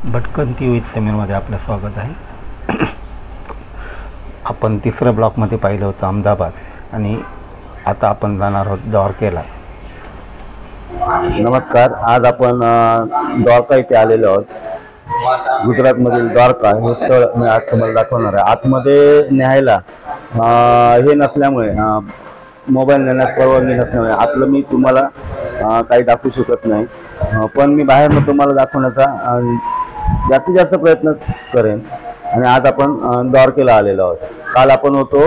भटकंती विथ समीरमध्ये आपलं स्वागत आहे। आपण तिसऱ्या ब्लॉकमध्ये पाहिलं होतं अहमदाबाद आणि आता आपण जाणार आहोत द्वारकेला। नमस्कार, आज आपण द्वारका इथे आलेलो आहोत। गुजरातमधील द्वारका हे स्थळ मी आज तुम्हाला दाखवणार आहे। आतमध्ये न्यायला हे नसल्यामुळे मोबाईल नेण्यास परवानगी नसल्यामुळे आतलं मी तुम्हाला काही दाखवू शकत नाही, पण मी बाहेरनं तुम्हाला दाखवण्याचा जास्तीत जास्त प्रयत्न करेन। आणि आज आपण द्वारकेला आलेलो आहोत। काल आपण होतो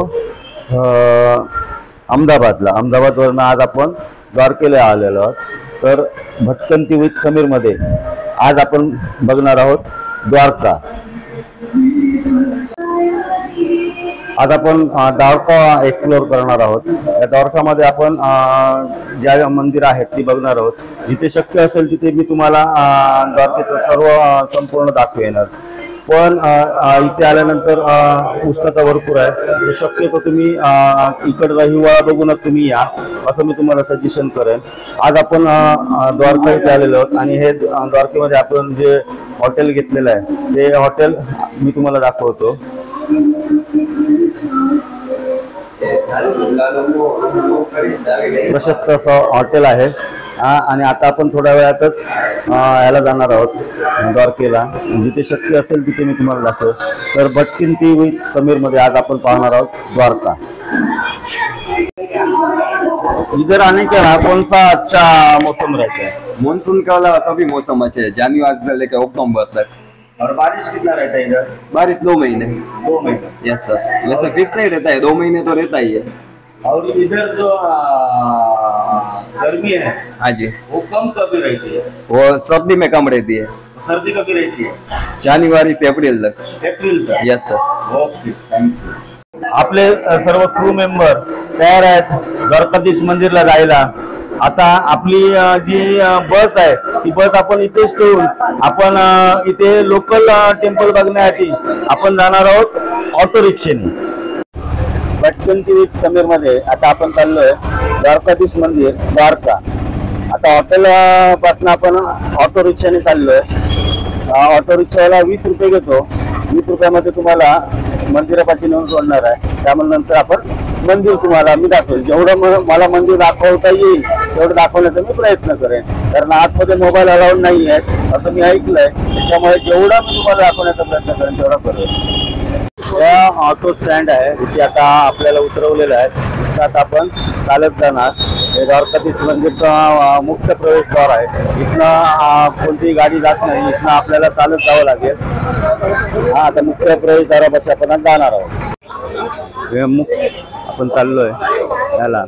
अहमदाबादवरून आज आपण द्वारकेला आलेलो आहोत। तर भटकंती विथ समीरमध्ये आज आपण बघणार आहोत द्वारका। आज आपण द्वारका एक्सप्लोर करणार आहोत। या द्वारकामध्ये आपण ज्या मंदिर आहेत ती बघणार आहोत। जिथे शक्य असेल तिथे मी तुम्हाला द्वारकेचं सर्व संपूर्ण दाखवेनच, पण इथे आल्यानंतर उष्णता भरपूर आहे। शक्यतो तुम्ही इकडचा हिवाळा बघूनच तुम्ही या, असं मी तुम्हाला सजेशन करेन। आज आपण द्वारका इथे आलेलो आहोत आणि हे द्वारकेमध्ये आपण जे हॉटेल घेतलेलं आहे ते हॉटेल मी तुम्हाला दाखवतो। प्रशस्त असं हॉटेल आहे आणि आता आपण थोड्या वेळातच याला जाणार आहोत द्वारकेला। जिथे शक्य असेल तिथे मी तुम्हाला दाखव। तर भटकंती विथ समीर मध्ये आज आपण पाहणार आहोत द्वारका। इधर आने का कौन सा अच्छा मौसम रहता है? मानसून का वाला सभी मौसम अच्छे है, जनवरी से लेकर अक्टूबर तक। और बारिश कितना रहता है इधर? बारिश 2 महीने। 2 महीने? यस सर, वैसे फिक्स नहीं रहता है, 2 महीने तो रहता ही है। और इधर जो गर्मी है, हाँ जी, वो कम कभी रहती है? वो सर्दी में कम रहती है। सर्दी कभी रहती है? जनवरी से अप्रैल तक। एप्रिल तक? Yes sir. Okay, thank you. आपले सर्व क्रू मेंबर तयार आहेत द्वारकाधीश मंदिरला जायला। आता आपली जी बस आहे ती बस आपण इथेच ठेवून आपण इथे लोकल टेम्पल बघण्यासाठी आपण जाणार आहोत ऑटो रिक्षेने। भटकंती विथ समीर मध्ये आता आपण चाललोय द्वारकाधीश मंदिर द्वारका। आता हॉटेल पासून आपण ऑटो रिक्षाने चाललोय। ऑटो रिक्षाला 20 रुपये घेतो। 20 रुपयामध्ये तुम्हाला मंदिरापाशी नेऊन सोडणार आहे। त्यामुळे नंतर आपण मंदिर तुम्हाला मी दाखवेल। जेवढं मला मंदिर दाखवता येईल तेवढं दाखवण्याचा मी प्रयत्न करेन, कारण आतमध्ये मोबाईल अलाउड नाही आहे असं मी ऐकलंय। त्याच्यामुळे जेवढा मी तुम्हाला दाखवण्याचा प्रयत्न करेन तेवढा करेन। या ऑटो स्टँड आहे इथे आता आपल्याला उतरवलेलं आहे। तिथे आता आपण चालत जाणार। हे द्वारकाधीश मंदिरचा मुख्य प्रवेशद्वार आहे। इथनं कोणतीही गाडी जात नाही, इथनं आपल्याला चालत जावं लागेल। आता मुख्य प्रवेशद्वारापाशी आपण जाणार आहोत। हे आपण चाललोय याला।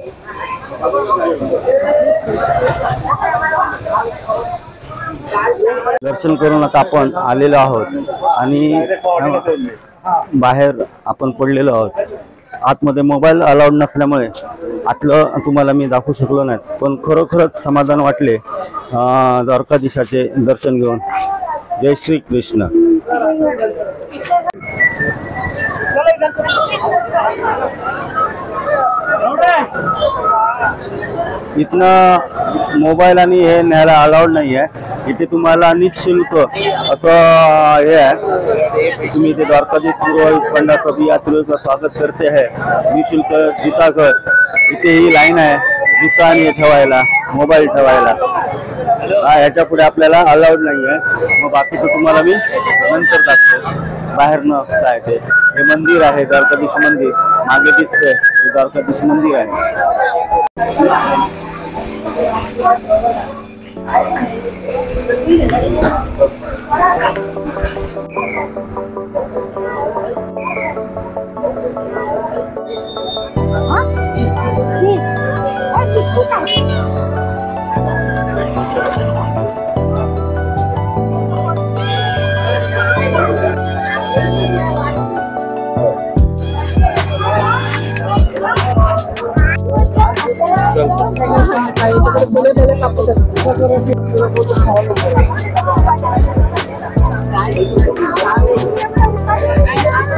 दर्शन करून आता आपण आलेलो आहोत आणि बाहेर आपण पडलेलो आहोत। आतमध्ये मोबाईल अलाउड नसल्यामुळे आतलं तुम्हाला मी दाखवू शकलो नाही, पण खरोखरच समाधान वाटले द्वारकाधीशाचे दर्शन घेऊन। जय श्री कृष्ण। इथनं मोबाईल आणि हे न्यायला अलाउड नाही आहे। इथे तुम्हाला निःशुल्क असं हे आहे। तुम्ही इथे द्वारकाधीश पंडा सभी यात्रियों का स्वागत करते हैं निःशुल्क जूता घर। इथे ही लाईन आहे जूता आणि ठेवायला, मोबाईल ठेवायला। ह्याच्या पुढे आपल्याला अलाउड नाही आहे। मग बाकीचं तुम्हाला मी नंतर दाखवेन बाहेरनं काय ते। हे मंदिर आहे द्वारकाधीश मंदिर, मागे दिसतंय हे द्वारकाधीश मंदिर आहे।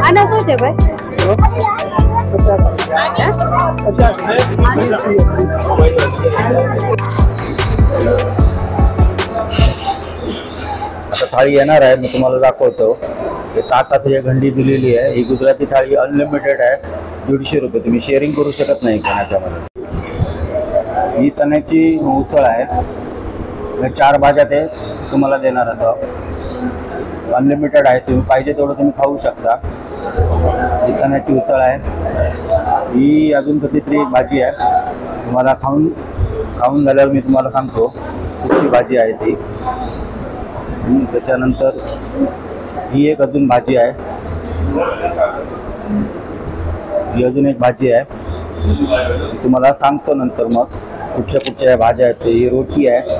आना सोचे भाई थाळी येणार आहे, मी तुम्हाला दाखवतो. हे ताटात ही घंटी दिलेली आहे. ही गुजराती थाळी अनलिमिटेड आहे, 150 रुपये. तुम्ही शेअरिंग करू शकत नाही खाण्याच्यामध्ये. ही चण्याची उसळ आहे, 4 भाज्या ते तुम्हाला देणार असं. अनलिमिटेड आहे, तुम्ही पाहिजे तेवढं तुम्ही खाऊ शकता. ही चण्याची उसळ आहे. ही अजून कसली तरी भाजी आहे, तुम्हाला खाऊन झाल्यावर मी तुम्हाला सांगतो कुठची भाजी आहे ती. त्याच्यानंतर ही एक अजून भाजी आहे, ही अजून एक भाजी आहे, तुम्हाला सांगतो नंतर मग कुठच्या भाज्या आहेत. ही रोटी आहे.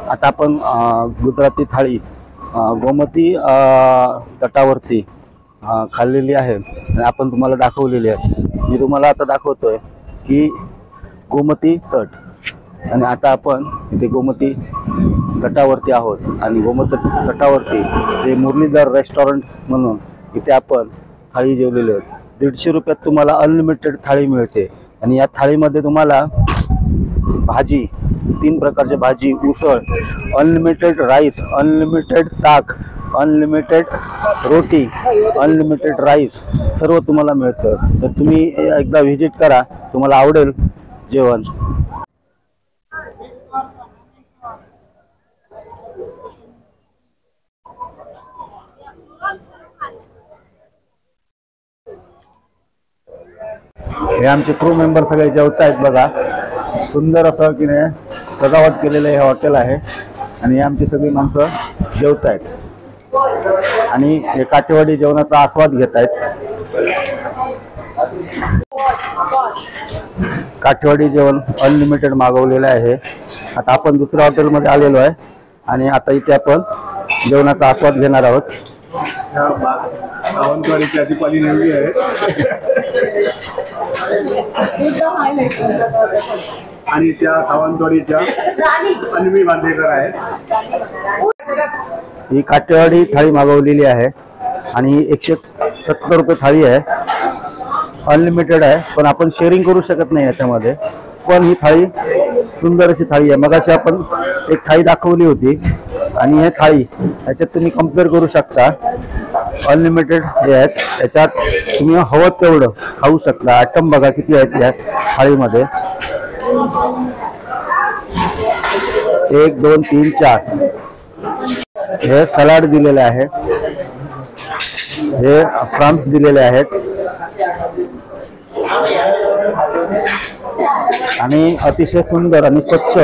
आता आपण गुजराती थाळी गोमती तटावरती खाल्लेली आहे आणि आपण तुम्हाला दाखवलेली आहे. मी तुम्हाला आता दाखवतोय की गोमती तट. आणि आता आपण इथे गोमती तटावरती आहोत आणि गोमती तटावरती जे मुरलीधर रेस्टॉरंट म्हणून इथे आपण थाळी जेवलेली आहोत. 150 रुपयात तुम्हाला अनलिमिटेड थाळी मिळते आणि या थाळीमध्ये तुम्हाला भाजी, 3 प्रकारच्या भाजी, उसळ, अनलिमिटेड राईस, अनलिमिटेड ताक, अनलिमिटेड रोटी, अनलिमिटेड राईस सर्व तुम्हाला मिळतं. तर तुम्ही एकदा व्हिजिट करा, तुम्हाला आवडेल जेवण. हे आमचे क्रू मेंबर सगळे जेवत आहेत बघा. सुंदर असं की नाही सजावट केलेलं हे हॉटेल आहे आणि हे आमची सगळी माणसं जेवत आहेत आणि हे काठेवाडी जेवणाचा आस्वाद घेत आहेत. काठेवाडी जेवण अनलिमिटेड मागवलेलं आहे. आता आपण दुसऱ्या हॉटेलमध्ये आलेलो आहे आणि आता इथे आपण जेवणाचा आस्वाद घेणार आहोत. सावंतवाडीची आजीपाली नेमली आहे आणि त्या सावंतवाडीच्या अन्वी बांदेकर आहेत. ही काठेवाडी थाळी मागवलेली आहे आणि 170 रुपये थाळी आहे. अनलिमिटेड आहे, पण आपण शेअरिंग करू शकत नाही याच्यामध्ये. पण ही थाळी सुंदर अशी थाळी आहे. मगाशी आपण एक थाळी दाखवली होती आणि हे थाळी याच्यात तुम्ही कम्पेअर करू शकता. अनलिमिटेड हे आहेत, याच्यात तुम्ही हवं तेवढं खाऊ शकता. आयटम बघा किती आहेत या थाळीमध्ये. 1 2 3 4. हे सलाड दिलेले आहे, हे फ्रान्स दिलेले आहेत आणि अतिशय सुंदर आणि स्वच्छ.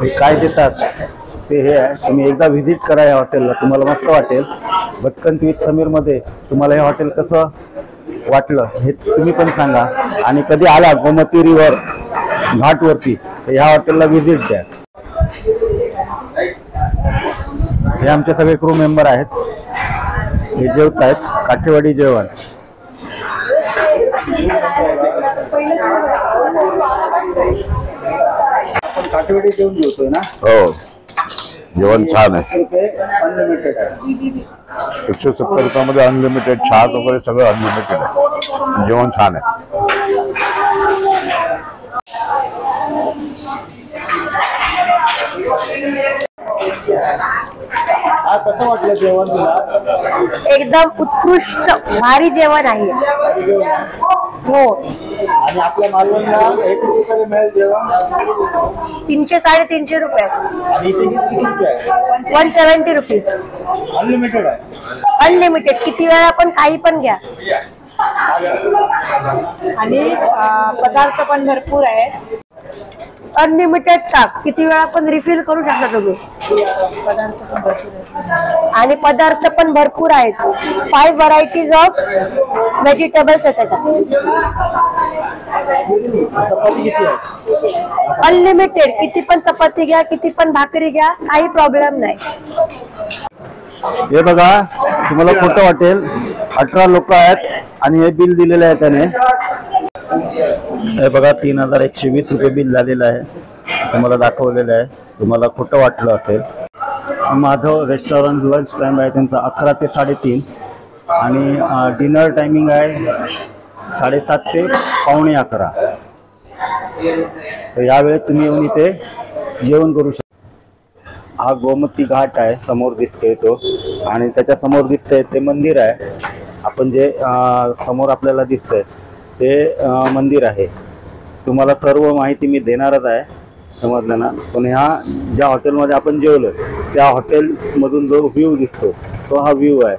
हे काय देतात ते हे आहे. तुम्ही एकदा व्हिजिट करा या हॉटेलला, तुम्हाला मस्त वाटेल. भटकंत विथ समीरमध्ये तुम्हाला हे हॉटेल कसं वाटलं हे तुम्ही पण सांगा. आणि कधी आला गोमती रिव्हर घाटवरती तर ह्या हॉटेलला व्हिजिट द्या. हे आमचे सगळे क्रू मेंबर आहेत, हे जेवत आहेत काठेवाडी जेवण. आपण काठेवाडी जेवण जेवतोय ना? हो, जेवण छान आहे. अनलिमिटेड आहे. 170 रुपयामध्ये अनलिमिटेड छास वगैरे सगळं अनलिमिटेड आहे. जेवण छान आहे. आज कसं वाटलं जेवण तुला? एकदम उत्कृष्ट भारी जेवण आहे. हो, आणि आपल्या मालवणला 1 रुपये मिळेल जेवण 300 350 रुपये. आणि इथे किती रुपये आहे? 170 रुपीज. अनलिमिटेड आहे. अनलिमिटेड, किती वेळा पण काही पण घ्या. आणि पदार्थ पण भरपूर आहेत. अनलिमिटेड ताक, किती वेळा पण रिफिल करू शकता तुम्ही. आणि पदार्थ पण भरपूर आहेत. 5 व्हरायटीज ऑफ व्हेजिटेबल्स आहेत त्याच्यात. अनलिमिटेड, किती पण चपाती घ्या, किती पण भाकरी घ्या, काही प्रॉब्लेम नाही. हे बघा, तुम्हाला खोटं वाटेल, 18 लोक आहेत आणि हे बिल दिलेलं आहे त्याने. हे बघा 3120 रुपये बिल झालेलं आहे, तुम्हाला दाखवलेलं आहे. तुम्हाला खोटं वाटलं असेल. माधव रेस्टॉरंट लंच टाईम आहे त्यांचा 11 ते 3:30 आणि डिनर टायमिंग आहे 7:30 ते 11:15. तर यावेळेत तुम्ही येऊन इथे जेवण करू शकता. हा गोमती घाट आहे, समोर दिसतोय तो, आणि त्याच्या समोर दिसतंय ते मंदिर आहे. आपण जे समोर आपल्याला दिसतंय ते मंदिर आहे. तुम्हाला सर्व माहिती मी देणारच आहे, समजलं ना. पण ह्या ज्या हॉटेलमध्ये आपण जेवलो त्या हॉटेलमधून जो व्ह्यू दिसतो तो हा व्ह्यू आहे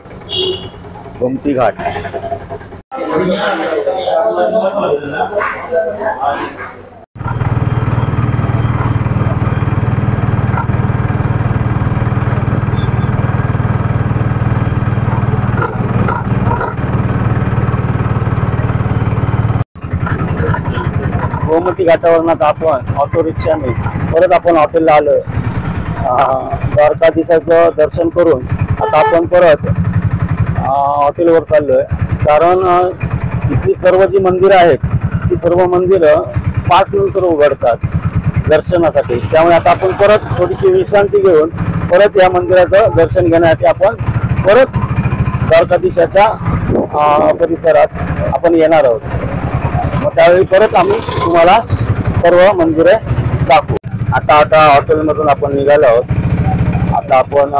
गोमती घाट. गोमती घाटावरून आता आपण ऑटो रिक्षाने परत आपण हॉटेलला आलो. द्वारकाधीशाचं दर्शन करून आता आपण परत हॉटेलवर चाललोय. कारण इथली सर्व जी मंदिरं आहेत ती सर्व मंदिरं 5 नंतर उघडतात दर्शनासाठी. त्यामुळे आता आपण परत थोडीशी विश्रांती घेऊन परत या मंदिराचं दर्शन घेण्यासाठी आपण परत द्वारकाधीशाच्या परिसरात आपण येणार आहोत. मग त्यावेळी परत आम्ही तुम्हाला सर्व मंदिरे दाखवू. आता हॉटेलमधून आपण निघालो आहोत. आता आपण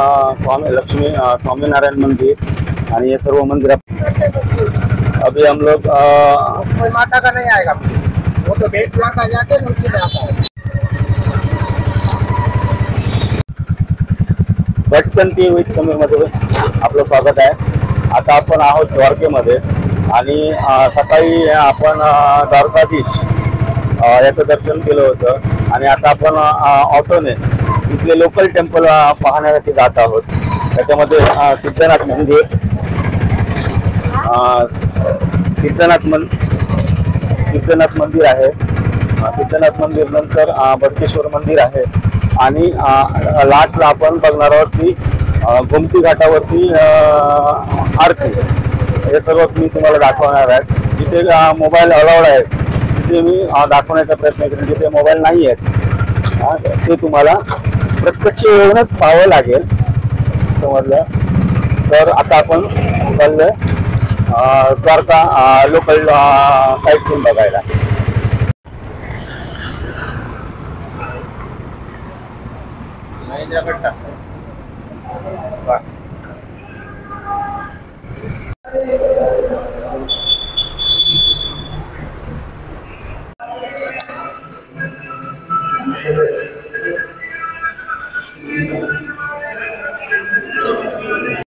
स्वामीनारायण मंदिर आणि हे सर्व मंदिर अभी हम लोग माता का नहीं आएगा वो तो बेट आ जाते नीचे में आता है. भटकन टी विथ समीरमध्ये आपलं स्वागत आहे. आता आपण आहोत द्वारकेमध्ये आणि सकाळी आपण द्वारकाधीश याचं दर्शन केलं होतं आणि आता आपण ऑटोने इथले लोकल टेम्पल पाहण्यासाठी जात आहोत. त्याच्यामध्ये सिद्धनाथ मंदिर आहे. सिद्धनाथ मंदिर नंतर बडकेश्वर मंदिर आहे आणि लास्टला आपण बघणार आहोत की गोमती घाटावरती आरती. हे सर्व मी तुम्हाला दाखवणार आहे. जिथे मोबाईल अलाउड आहे तिथे मी दाखवण्याचा प्रयत्न करेन. जिथे मोबाईल नाही आहेत ते तुम्हाला प्रत्यक्ष येऊनच पाहावं लागेल, समजलं. तर आता आपण चाललोय द्वारका लोकल साईट सीन बघायला.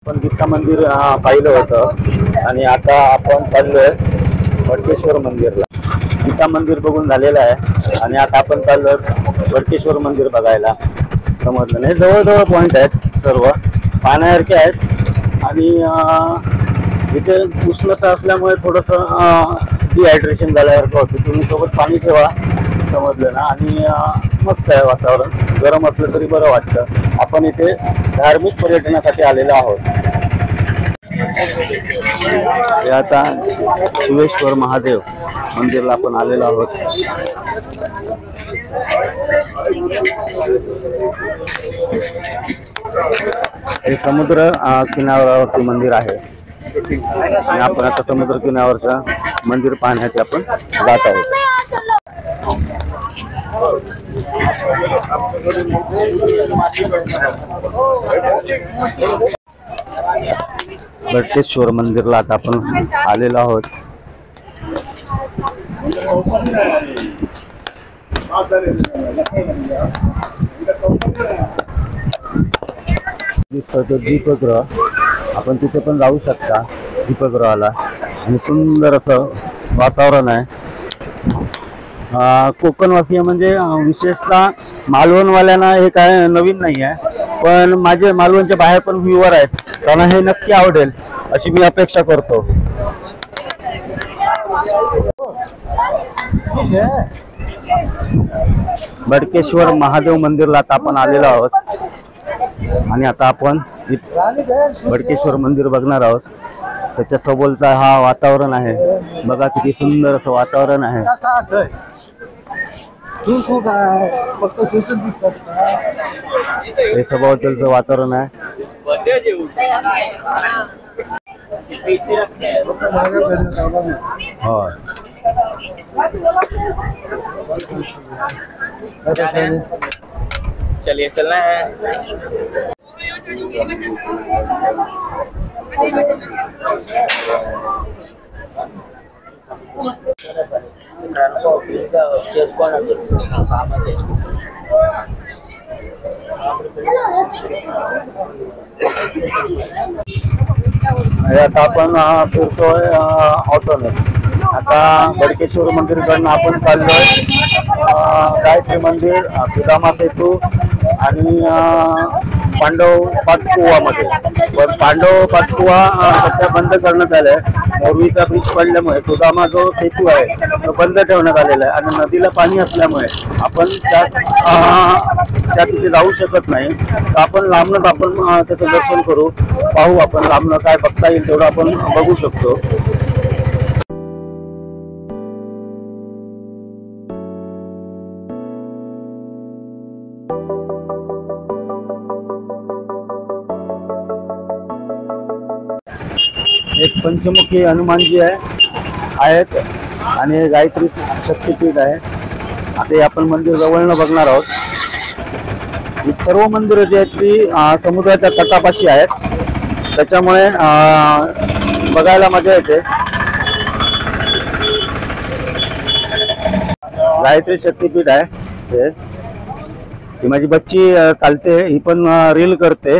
आपण गीता मंदिर पाहिलं होतं आणि आता आपण चाललोय बडकेश्वर मंदिरला. गीता मंदिर बघून झालेलं आहे आणि आता आपण चाललोय बडकेश्वर मंदिर बघायला, समजलं नाही. जवळजवळ पॉईंट आहेत, सर्व पाहण्यासारखे आहेत आणि इथे उष्णता असल्यामुळे थोडंसं डिहायड्रेशन झाल्यासारखं होतं. तुम्ही सोबत पाणी ठेवा, समजलं ना. आणि मस्त आहे वातावरण. गरम असलं तरी बरं वाटतं. आपण इथे धार्मिक पर्यटनासाठी आलेलो आहोत. हे आता शिवेश्वर महादेव मंदिरला आपण आलेलो आहोत. हे समुद्र किनाऱ्यावरती मंदिर आहे आणि आपण आता समुद्र किनाऱ्यावरचं मंदिर पाहण्यासाठी आपण जात आहोत. बडकेश्वर मंदिरला आता आपण आलेलो आहोत. दिसतो तो दीपगृह, आपण तिथे पण जाऊ शकता दीपगृहाला. आणि सुंदर असं वातावरण आहे. कोकणवासीय म्हणजे विशेषतः मालवणवाल्यांना हे काय नवीन नाही आहे, पण माझे मालवणच्या बाहेर पण व्ह्यूवर आहेत, त्यांना हे नक्की आवडेल अशी मी अपेक्षा करतो. बडकेश्वर महादेव मंदिरला आता आपण आलेलो आहोत आणि आता आपण बडकेश्वर मंदिर बघणार आहोत. त्याच्या सभोवता हा वातावरण आहे बघा, किती सुंदर असं वातावरण आहे. हे सभोवतालचं वातावरण आहे. होय. चलिए चलना है. आता आपण फिरतोय ऑटोने. आता बडकेश्वर मंदिरकडनं आपण चाललोय गायत्री मंदिर, सुदामा सेतू आणि पांडव पाचकुवामध्ये. पण पांडव पाचकुवा सध्या बंद करण्यात आलाय. मोरवीचा ब्रिज पडल्यामुळे सुदामा जो सेतू आहे तो बंद ठेवण्यात आलेला आहे आणि नदीला पाणी असल्यामुळे आपण त्या तिथे जाऊ शकत नाही. तर आपण लांबनच आपण त्याचं दर्शन करू, पाहू आपण लांबनं काय बघता येईल तेवढं आपण बघू शकतो. एक पंचमुखी हनुमानजी आहेत आणि गायत्री शक्तीपीठ आहे. आता आपण मंदिर जवळनं बघणार आहोत. ही सर्व मंदिरं जी आहेत ती समुद्राच्या तटापाशी आहेत, त्याच्यामुळे बघायला मजा येते. गायत्री शक्तीपीठ आहे. ही माझी बच्ची चालते, ही पण रील करते,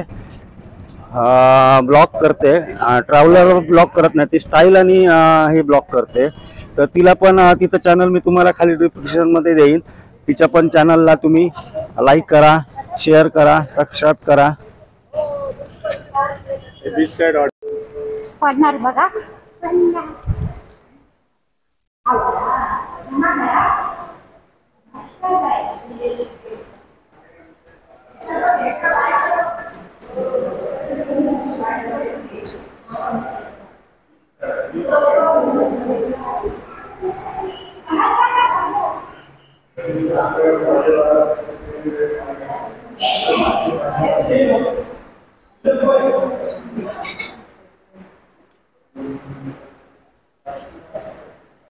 ब्लॉग करते. ट्रॅव्हलर ब्लॉग करत नाही ती, स्टाईल आणि हे ब्लॉग करते. तर तिला पण तिचं चॅनल मी तुम्हाला खाली डिस्क्रिप्शनमध्ये देईन. तिच्या पण चॅनलला तुम्ही लाईक करा, शेअर करा, सबस्क्राईब करा. पडणार बघा.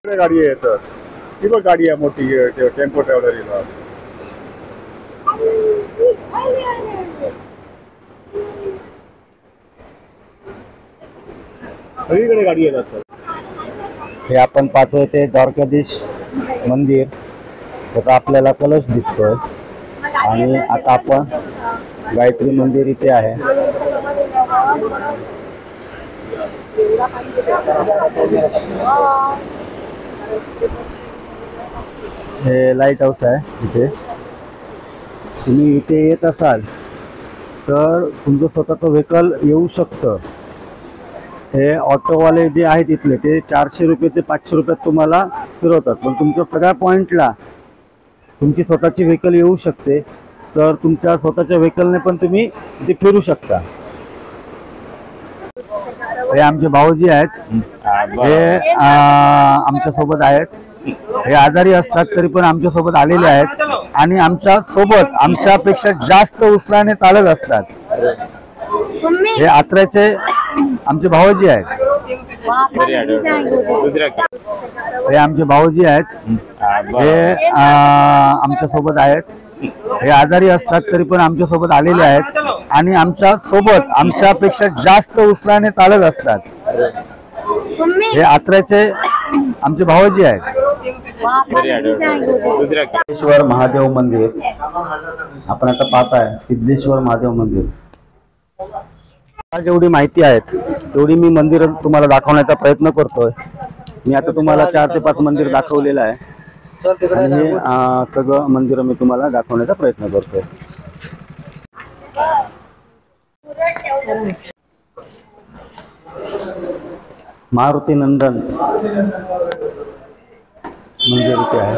गाडी आहे तर ती पण गाडी आहे मोठी टेम्पो ट्रॅव्हलर. सगळीकडे गाडी येतात. हे आपण पाहतोय ते द्वारकाधीश मंदिर. त्याचा आपल्याला कलश दिसतोय आणि आता आपण गायत्री मंदिर इथे आहे. हे लाईट हाऊस आहे. इथे तुम्ही इथे येत असाल तर तुमचं स्वतःचं व्हेकल येऊ शकतं. हे ऑटोवाले जे आहेत इथले ते 400 रुपये ते 500 रुपयात तुम्हाला फिरवतात. पण तुमच्या सगळ्या पॉईंटला तुमची स्वतःची व्हेकल येऊ शकते. तर तुमच्या स्वतःच्या व्हेकलने पण तुम्ही इथे फिरू शकता. हे आमचे भाऊजी आहेत, हे आमच्या सोबत आहेत. हे आजारी असतात तरी पण आमच्या सोबत आलेले आहेत आणि आमच्या सोबत आमच्यापेक्षा जास्त उत्साहाने चालत असतात. हे आत्र्याचे आमचे भाऊजी आहेत. हे आमचे भाऊजी आहेत, हे आमच्या सोबत आहेत. हे आजारी असतात तरी पण आमच्या सोबत आलेले आहेत आणि आमच्या सोबत आमच्यापेक्षा जास्त उत्साहाने चालत असतात. हे आत्र्याचे आमचे भाऊजी आहेत. सिद्धेश्वर महादेव मंदिर आपण आता पाहताय. सिद्धेश्वर महादेव मंदिर. जेवढी माहिती आहेत तेवढी मी मंदिर तुम्हाला दाखवण्याचा प्रयत्न करतोय. मी आता तुम्हाला 4 ते 5 मंदिर दाखवलेलं आहे आणि हे सगळं मंदिर मी तुम्हाला दाखवण्याचा प्रयत्न करतोय. मारुती नंदन मंदिर इथे आहे.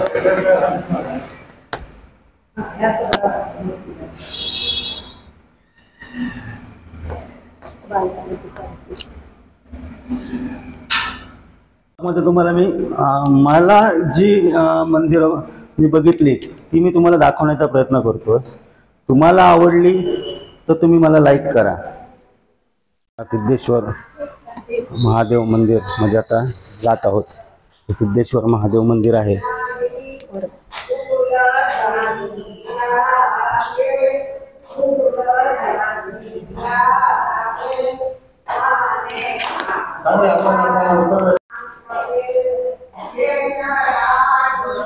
मध्ये तुम्हाला मी मला जी मंदिरं मी बघितली ती मी तुम्हाला दाखवण्याचा प्रयत्न करतोय. तुम्हाला आवडली तर तुम्ही मला लाईक करा. सिद्धेश्वर महादेव मंदिर म्हणजे आता जात आहोत. हे सिद्धेश्वर महादेव मंदिर आहे.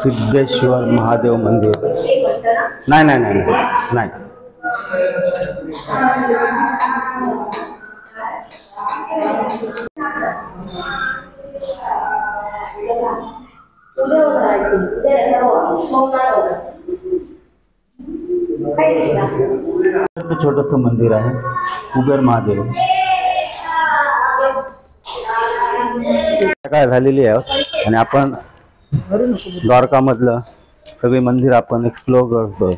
सिद्धेश्वर महादेव मंदिर नाही नाही नाही नाही. छोटस मंदिर आहे कुबेर महादेव. काय झालेली आहे आणि आपण द्वारका मधलं सगळी मंदिर आपण एक्सप्लोर करतोय.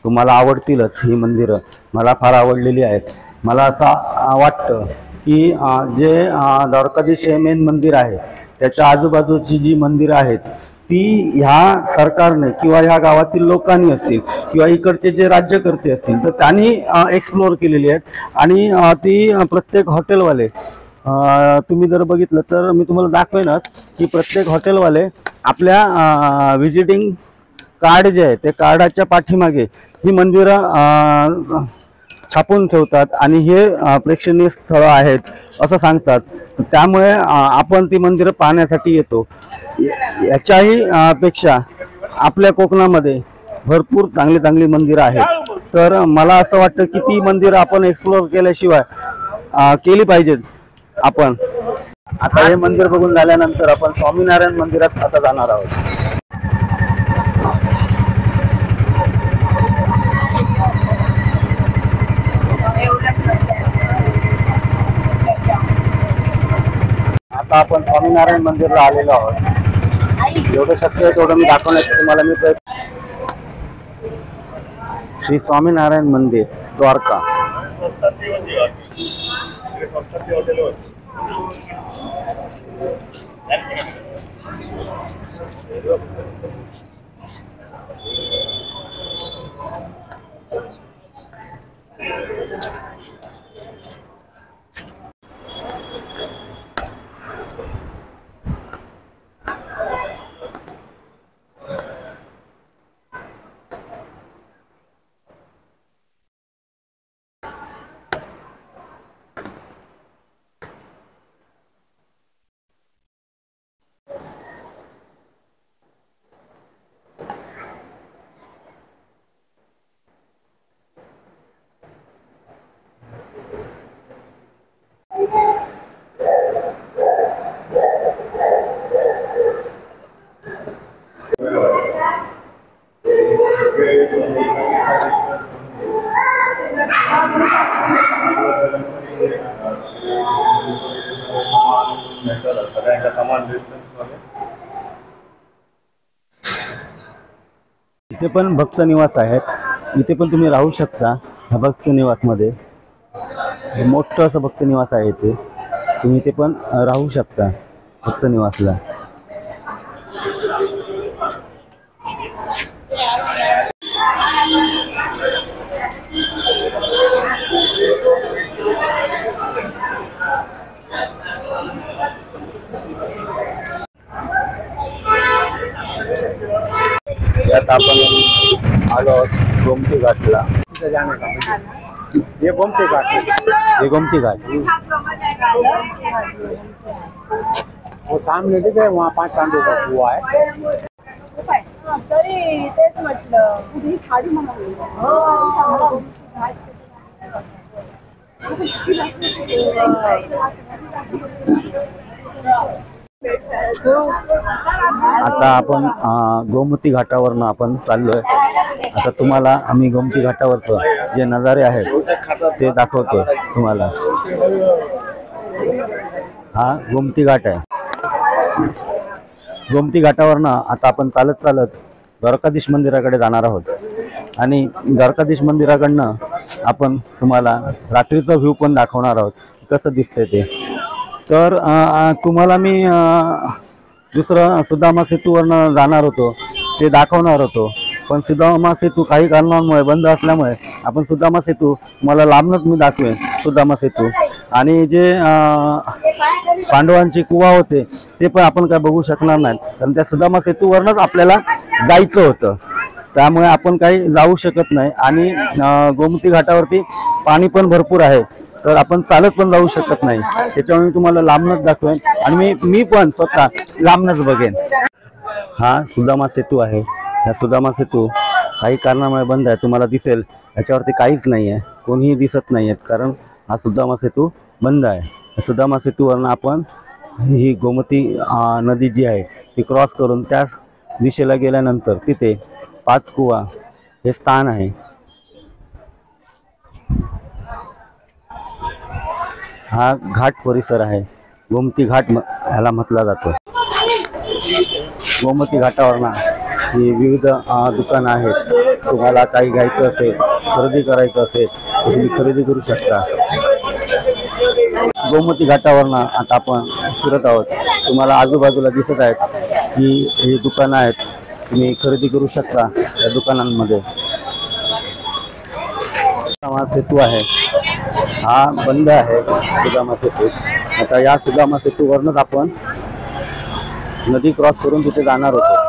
तुम्हाला आवडतीलच ही मंदिरं. मला फार आवडलेली आहेत. मला असं वाटतं की जे द्वारकाधीश हे मेन मंदिर आहे त्याच्या आजूबाजूची जी मंदिरं आहेत ती ह्या सरकारने किंवा ह्या गावातील लोकांनी असतील किंवा इकडचे जे राज्यकर्ते असतील तर त्यांनी एक्सप्लोर केलेली आहेत. आणि ती प्रत्येक हॉटेलवाले तुम्ही जर बघितलं तर मी तुम्हाला दाखवेनच की प्रत्येक हॉटेलवाले आपल्या व्हिजिटिंग कार्ड जे आहे ते कार्डाच्या पाठीमागे ही मंदिरं छापून ठेवतात आणि हे प्रेक्षणीय स्थळं आहेत असं सांगतात. त्यामुळे आपण ती मंदिरं पाहण्यासाठी येतो. याच्याही पेक्षा आपल्या कोकणामध्ये भरपूर चांगली चांगली मंदिरं आहेत. तर मला असं वाटतं की ती मंदिरं आपण एक्सप्लोर केल्याशिवाय केली पाहिजेत. आपण आता हे मंदिर बघून झाल्यानंतर आपण स्वामीनारायण मंदिरात आता जाणार आहोत. आता आपण स्वामीनारायण मंदिरला आलेलो आहोत. जेवढं शक्य आहे तेवढं मी दाखवण्याचं तुम्हाला मी प्रयत्न. श्री स्वामीनारायण मंदिर द्वारका. इथे पण भक्त निवास आहेत. इथे पण तुम्ही राहू शकता. ह्या भक्त निवास मध्ये मोठं असं भक्त निवास आहे. इथे तुम्ही इथे पण राहू शकता भक्त निवासला. आता आपण आलो गोमती घाटला. ये गोमती घाट है. हे गोमती घाट. वो सामने दिख है वहाँ 5 तांडू का कुआ है. तरी तेच म्हटलं पुढे खाडी म्हणाली. आता आपण गोमती घाटावरनं आपण चाललोय. आता तुम्हाला आम्ही गोमती घाटावरचं जे नजारे आहेत ते दाखवतो तुम्हाला. हा गोमती घाट आहे. गोमती घाटावरनं आता आपण चालत चालत द्वारकाधीश मंदिराकडे जाणार आहोत. आणि द्वारकाधीश मंदिराकडनं आपण तुम्हाला रात्रीचा व्ह्यू पण दाखवणार आहोत कसं दिसतंय ते. तर तुम्हाला मी दुसरं सुदामा सेतूवरनं जाणार होतो ते दाखवणार होतो, पण सुदामा सेतू काही कारणांमुळे बंद असल्यामुळे आपण सुदामा सेतू मला लांबनच मी दाखवेन सुदामा सेतू. आणि जे पांडवांची कुवा होते ते पण आपण काय बघू शकणार नाही, कारण त्या सुदामा सेतूवरनच आपल्याला जायचं होतं, त्यामुळे आपण काही जाऊ शकत नाही. आणि गोमती घाटावरती पाणी पण भरपूर आहे, तर आपण चालत पण जाऊ शकत नाही, त्याच्यामुळे मी तुम्हाला लांबनच दाखवेन आणि मी पण स्वतः लांबनच बघेन. हा सुदामा सेतू आहे. हा सुदामा सेतू काही कारणामुळे बंद आहे, तुम्हाला दिसेल याच्यावरती काहीच नाही आहे, कोणीही दिसत नाही आहेत, कारण हा सुदामा सेतू बंद आहे. सुदामा सेतूवरनं आपण ही गोमती नदी जी आहे ती क्रॉस करून त्या दिशेला गेल्यानंतर तिथे 5 कुवा हे स्थान आहे. हा घाट परिसर आहे, गोमती घाट ह्याला म्हटला जातो. गोमती घाटावरनं ही विविध दुकानं आहेत, तुम्हाला काही घ्यायचं असेल, खरेदी करायचं असेल तर तुम्ही खरेदी करू शकता. गोमती घाटावरनं आता आपण फिरत आहोत, तुम्हाला आजूबाजूला दिसत आहेत की ही दुकानं आहेत, तुम्ही खरेदी करू शकता या दुकानांमध्ये. सुदामा सेतू आहे, हा बंद आहे सुदामा सेतू. आता या सुदामा सेतूवरनच आपण नदी क्रॉस करून तिथे जाणार होतो.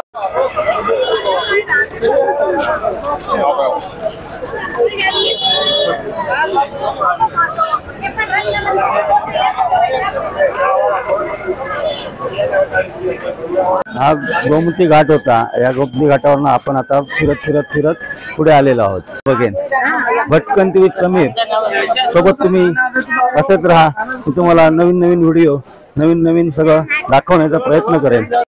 हा गोमती घाट होता. या गोमती घाटावरनं आपण आता फिरत पुढे आलेलो आहोत. बघेन भटकंती विथ समीर सोबत तुम्ही असंच राहा. मी तुम्हाला नवीन व्हिडिओ नवीन सगळं दाखवण्याचा प्रयत्न करेन.